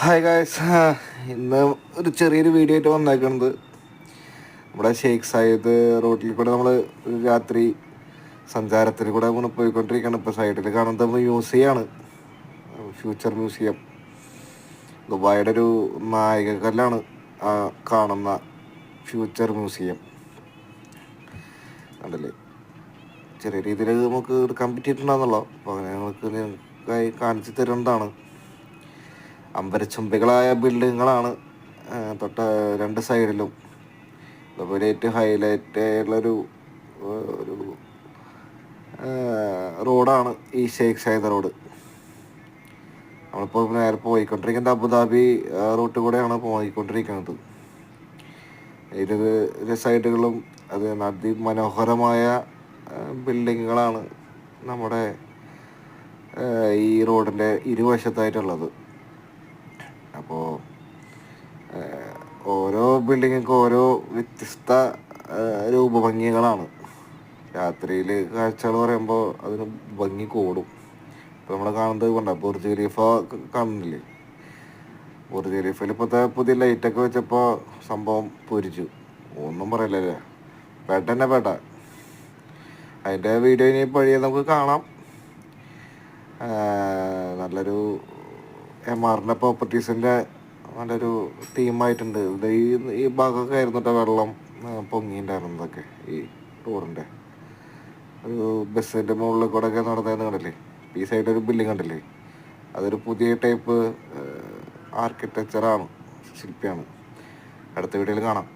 Hi guys, ഇന്ന് ഒരു ചെറിയൊരു വീഡിയോ ആയിട്ട് വന്നേക്കുന്നത് നമ്മുടെ ഷെയ്ഖ് സായിദ് റോഡിൽ കൂടെ നമ്മൾ രാത്രി സഞ്ചാരത്തിൽ കൂടെ നമ്മൾ പോയിക്കൊണ്ടിരിക്കുകയാണ്. ഇപ്പോൾ സൈഡിൽ കാണുന്നത് മ്യൂസിയമാണ്, ഫ്യൂച്ചർ മ്യൂസിയം. ദുബായിയുടെ ഒരു നായികക്കല്ലാണ് ആ കാണുന്ന ഫ്യൂച്ചർ മ്യൂസിയം. കണ്ടല്ലേ, ചെറിയ രീതിയിൽ നമുക്ക് എടുക്കാൻ പറ്റിയിട്ടുണ്ടെന്നുള്ളൂ. അപ്പോൾ അങ്ങനെ നിങ്ങൾക്ക് കാണിച്ചു തരുന്നതാണ്. അമ്പരച്ചുംബികളായ ബിൽഡിങ്ങുകളാണ് തൊട്ട് രണ്ട് സൈഡിലും. അതുപോലെ ഏറ്റവും ഹൈലൈറ്റ് ആയിട്ടുള്ളൊരു ഒരു റോഡാണ് ഈ ഷെയ്ഖ് സായിദ് റോഡ്. നമ്മളിപ്പോൾ നേരെ പോയിക്കൊണ്ടിരിക്കുന്നത് അബുദാബി റൂട്ട് കൂടെയാണ് പോയിക്കൊണ്ടിരിക്കുന്നത്. ഇരു സൈഡുകളും അത് അതിമനോഹരമായ ബിൽഡിങ്ങുകളാണ് നമ്മുടെ ഈ റോഡിൻ്റെ ഇരുവശത്തായിട്ടുള്ളത്. അപ്പോൾ ഓരോ ബിൽഡിങ്ങും ഓരോ വ്യത്യസ്ത രൂപഭംഗികളാണ്. രാത്രിയിൽ കാഴ്ചകൾ പറയുമ്പോൾ അതിന് ഭംഗി കൂടും. ഇപ്പോൾ നമ്മൾ കാണുന്നത് കൊണ്ട ബുർജ് ഖലീഫ കാണുന്നില്ലേ? ബുർജ് ഖലീഫയിൽ ഇപ്പോഴത്തെ പുതിയ ലൈറ്റൊക്കെ വെച്ചപ്പോൾ സംഭവം പൊരിച്ചു, ഒന്നും പറയില്ലല്ലേ. പേട്ട അതിൻ്റെ വീഡിയോ ഇനി വഴിയെ നമുക്ക് കാണാം. നല്ലൊരു എംആറിൻ്റെ പ്രോപ്പർട്ടീസിൻ്റെ നല്ലൊരു തീമായിട്ടുണ്ട്. ഇത് ഈ ഭാഗമൊക്കെ ആയിരുന്നു കേട്ടോ വെള്ളം പൊങ്ങിയിട്ടുണ്ടായിരുന്നതൊക്കെ. ഈ റോഡിൻ്റെ ഒരു ബസ്സിൻ്റെ മുകളിൽ കൂടെ ഒക്കെ നടന്നതെന്ന് കണ്ടില്ലേ? ഈ സൈഡിലൊരു ബിൽഡിംഗ് കണ്ടില്ലേ? അതൊരു പുതിയ ടൈപ്പ് ആർക്കിടെക്ചറാണ്, ശില്പിയാണ്. അടുത്ത വീഡിയോയിൽ കാണാം.